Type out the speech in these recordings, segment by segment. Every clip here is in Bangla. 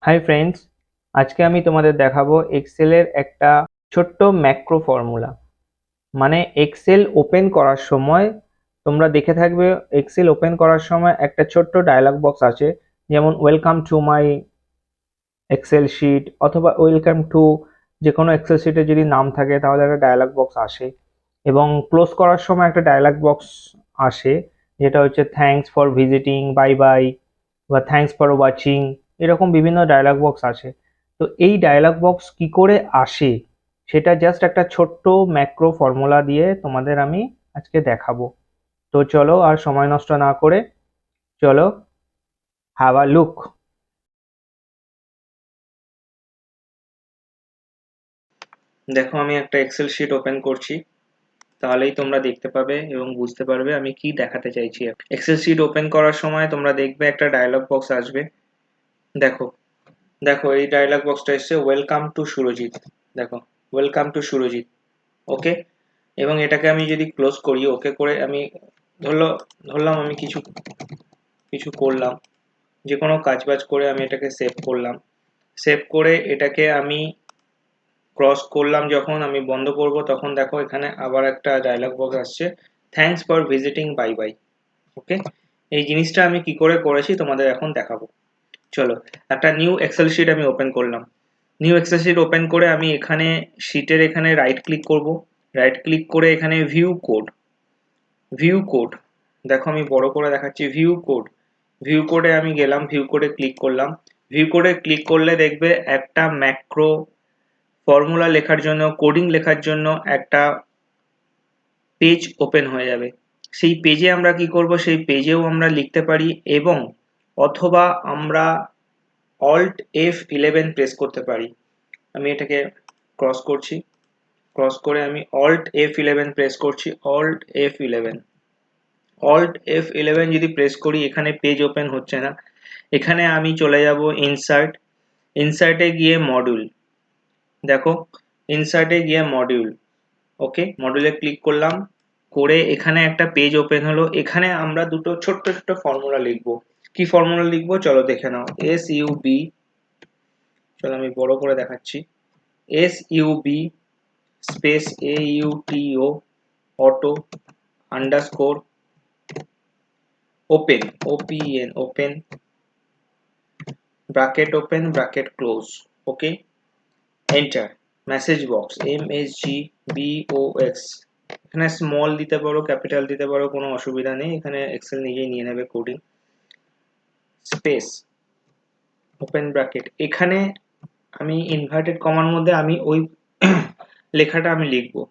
হাই ফ্রেন্ডস, আজকে আমি তোমাদের দেখাবো এক্সেলের একটা ছোট্ট ম্যাক্রো ফর্মুলা। মানে এক্সেল ওপেন করার সময় তোমরা দেখে থাকবে, এক্সেল ওপেন করার সময় একটা ছোট্ট ডায়লগ বক্স আছে, যেমন welcome to my Excel sheet অথবা ওয়েলকাম টু যে কোনো এক্সেল শিটে যদি নাম থাকে তাহলে একটা ডায়লগ বক্স আসে, এবং ক্লোজ করার সময় একটা ডায়লগ বক্স আসে যেটা হচ্ছে thanks for visiting, bye by, বা থ্যাঙ্কস ফর ওয়াচিং। এরকম বিভিন্ন ডায়লগ বক্স আসে। তো এই ডায়লগ বক্স কি করে আসে সেটা জাস্ট একটা ছোট্ট ম্যাক্রো ফর্মুলা দিয়ে তোমাদের আমি আজকে দেখাবো। তো চলো আর সময় নষ্ট না করে চলো হ্যাভ আ লুক। দেখো, আমি একটা এক্সেল শিট ওপেন করছি, তাহলেই তোমরা দেখতে পাবে এবং বুঝতে পারবে আমি কি দেখাতে চাইছি। এক্সেল শিট ওপেন করার সময় তোমরা দেখবে একটা ডায়লগ বক্স আসবে। দেখো, দেখো এই ডায়লগ বক্সটা এসছে ওয়েলকাম টু সুরজিৎ। দেখো, ওয়েলকাম টু সুরজিৎ। ওকে, এবং এটাকে আমি যদি ক্লোজ করি, ওকে করে আমি ধরলাম আমি কিছু কিছু করলাম, যে কোনো কাজ বাজ করে আমি এটাকে সেভ করলাম। সেভ করে এটাকে আমি ক্রস করলাম, যখন আমি বন্ধ করব তখন দেখো এখানে আবার একটা ডায়লগ বক্স আসছে, thanks for visiting, bye bye. Okay, এই জিনিসটা আমি কি করে করেছি তোমাদের এখন দেখাবো। চলো, একটা নিউ এক্সেল শিট আমি ওপেন করলাম। নিউ এক্সেল শিট ওপেন করে আমি এখানে শিটের এখানে রাইট ক্লিক করব। রাইট ক্লিক করে এখানে ভিউ কোড, ভিউ কোড, দেখো আমি বড় করে দেখাচ্ছি, ভিউ কোড। ভিউ কোডে আমি গেলাম, ভিউ কোডে ক্লিক করলাম। ভিউ কোডে ক্লিক করলে দেখবে একটা ম্যাক্রো ফর্মুলা লেখার জন্য, কোডিং লেখার জন্য একটা পেজ ওপেন হয়ে যাবে। সেই পেজে আমরা কি করব, সেই পেজেও আমরা লিখতে পারি, এবং অথবা আমরা অল্ট F11 প্রেস করতে পারি। আমি এটাকে ক্রস করছি, ক্রস করে আমি অল্ট F11 প্রেস করছি, অল্ট F11। অল্ট F11 যদি প্রেস করি, এখানে পেজ ওপেন হচ্ছে না। এখানে আমি চলে যাব ইনসার্ট, ইনসার্টে গিয়ে মডিউল। দেখো, ইনসার্টে গিয়ে মডিউল। ওকে, মডিউলে ক্লিক করলাম, করে এখানে একটা পেজ ওপেন হলো। এখানে আমরা দুটো ছোট্ট ছোট্ট ফর্মুলা লিখবো। কি ফর্মুলা লিখবো চলো দেখে নাও। SUB, চলো আমি বড় করে দেখাচ্ছি, SUB space AUTO auto underscore open, OPEN open, bracket open bracket close. Okay, enter. Message box MSGBOX, এখানে স্মল দিতে পারো, ক্যাপিটাল দিতে পারো, কোনো অসুবিধা নেই, এখানে এক্সেল নিজেই নিয়ে নেবে কোডিং। স্পেস ওপেন ব্র্যাকেট, এখানে আমি ইনভার্টেড কমার মধ্যে আমি ওই লেখাটা আমি লিখবো।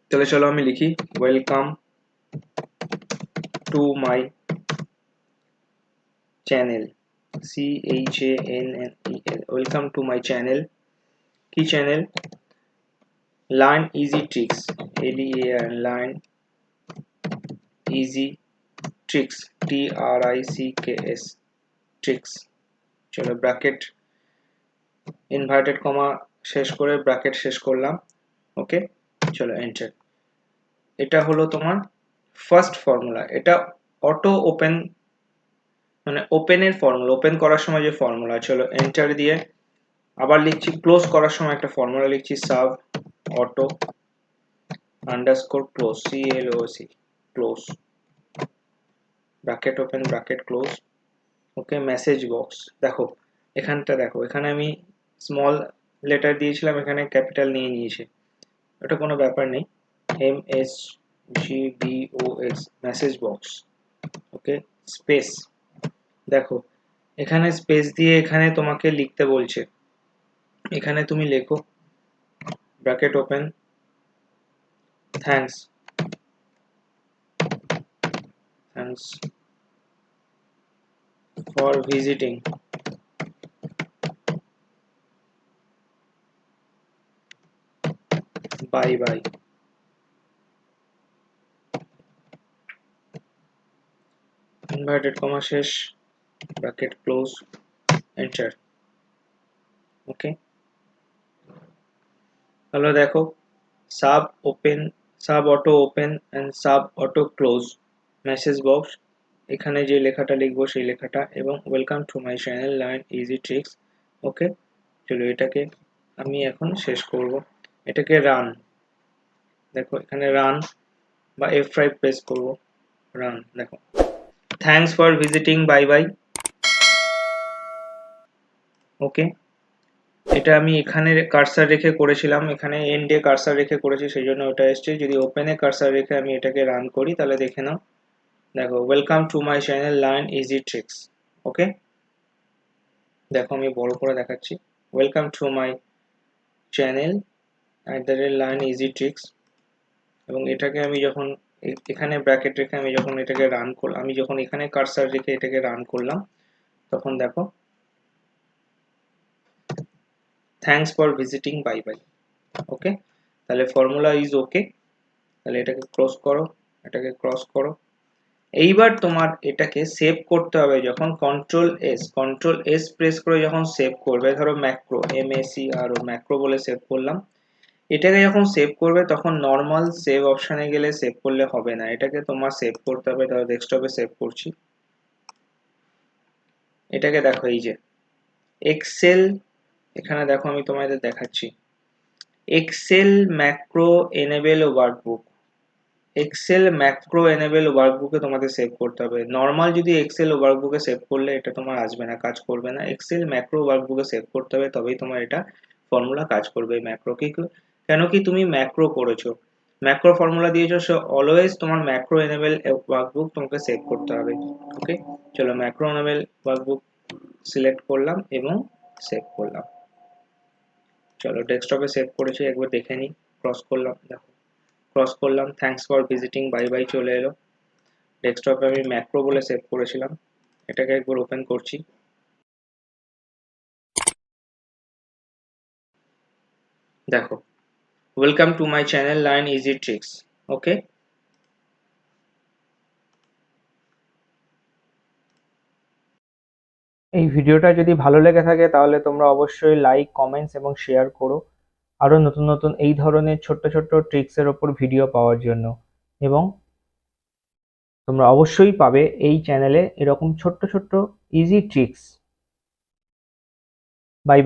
তাহলে চলো আমি লিখি, welcome to my channel, CHANNEL, welcome to my channel. কি channel? Learn easy tricks, LEARN, learn easy tricks, TRICKS, tricks. চলো ব্র্যাকেট, ইনভার্টেড কমা শেষ করে ব্র্যাকেট শেষ করলাম। ওকে, চলো এন্টার। এটা হলো তোমার ফার্স্ট ফর্মুলা। এটা অটো ওপেন, মানে ওপেনের ফর্মুলা, ওপেন করার সময় যে ফর্মুলা। চলো এন্টার দিয়ে আবার লিখছি, ক্লোজ করার সময় একটা ফর্মুলা লিখছি, sub auto underscore close, CLOC, close, bracket open bracket close. Okay, message box. দেখো এখানটা, দেখো এখানে আমি স্মল লেটার দিয়েছিলাম, এখানে ক্যাপিটাল নিয়ে নিয়েছে, ওটা কোনো ব্যাপার নেই। MSGBOX, message box. Okay, space. দেখো এখানে স্পেস দিয়ে এখানে তোমাকে লিখতে বলছে, এখানে তুমি লেখো bracket open, thanks, thanks for visiting, bye bye. Inverted comma শেষ, ব্র্যাকেট ক্লোজ, এন্টার। ওকে, তাহলে দেখো sub open, sub auto open and sub auto close message box, এখানে যে লেখাটা লিখবো সেই লেখাটা, এবং welcome to my channel learn easy tricks, okay, চলো এটাকে আমি এখন শেষ করব। এটাকে রান, দেখো এখানে রান বা F5 প্রেস করব, রান। দেখো thanks for visiting, bye bye. Okay, এটা আমি এখানে কার্সার রেখে করেছিলাম, এখানে এন্ডে কার্সার রেখে করেছি, সেই জন্য ওটা এসছে। যদি ওপেনে কার্সার রেখে আমি এটাকে রান করি তাহলে দেখে নাও, দেখো welcome to my channel learn easy tricks. Okay, দেখো আমি বড় করে দেখাচ্ছি, welcome to my channel learn easy tricks. এবং এটাকে আমি যখন এখানে ব্র্যাকেট রেখে আমি যখন এটাকে রান করলাম, আমি যখন এখানে কার্সার রেখে এটাকে রান করলাম, তখন দেখো thanks for visiting, bye bye. Okay, তাহলে ফর্মুলা ইজ ওকে। তাহলে এটাকে ক্রস করো, এটাকে ক্রস করো। এইবার তোমার এটাকে সেভ করতে হবে, যখন কন্ট্রোল এস প্রেস করে যখন সেভ করবে, ধরো ম্যাক্রো MACRO ম্যাক্রো বলে সেভ করলাম, এটাকে যখন সেভ করবে তখন নর্মাল সেভ অপশনে গেলে সেভ করলে হবে না, এটাকে তোমার সেভ করতে হবে। ধরো ডেস্কটপে সেভ করছি, এটাকে দেখো এই যে এক্সেল, এখানে দেখো আমি তোমাদের দেখাচ্ছি, Excel macro enable workbook, Excel macro enable ওয়ার্কবুকে তোমাদের সেভ করতে হবে। নর্মাল যদি এক্সেল ওয়ার্কবুকে সেভ করলে এটা তোমার আসবে না, কাজ করবে না। এক্সেল ম্যাক্রো ওয়ার্কবুকে সেভ করতে হবে, তবেই তোমার এটা ফর্মুলা কাজ করবে। ম্যাক্রো কি, কেন কি তুমি ম্যাক্রো করেছো, ম্যাক্রো ফর্মুলা দিয়েছো, সো অলওয়েজ তোমার ম্যাক্রো এনেবল ওয়ার্কবুক তোমাকে সেভ করতে হবে। ওকে, চলো ম্যাক্রো এনেবল ওয়ার্কবুক সিলেক্ট করলাম এবং সেভ করলাম। চলো ডেস্কটপে সেভ করেছি, একবার দেখে নিই। ক্রস করলাম, দেখো ক্রস করলাম, thanks for visiting, bye by চলে এলো। ডেস্কটপে আমি ম্যাক্রো বলে সেভ করেছিলাম, এটাকে একবার ওপেন করছি। দেখো welcome to my channel learn easy tricks. Okay, এই ভিডিওটা যদি ভালো লেগে থাকে তাহলে তোমরা অবশ্যই লাইক, কমেন্টস এবং শেয়ার করো আরো নতুন নতুন এই ধরনের ছোট্ট ছোট্ট ট্রিক্সের ওপর ভিডিও পাওয়ার জন্য। এবং তোমরা অবশ্যই পাবে এই চ্যানেলে এরকম ছোট্ট ছোট্ট ইজি ট্রিক্স।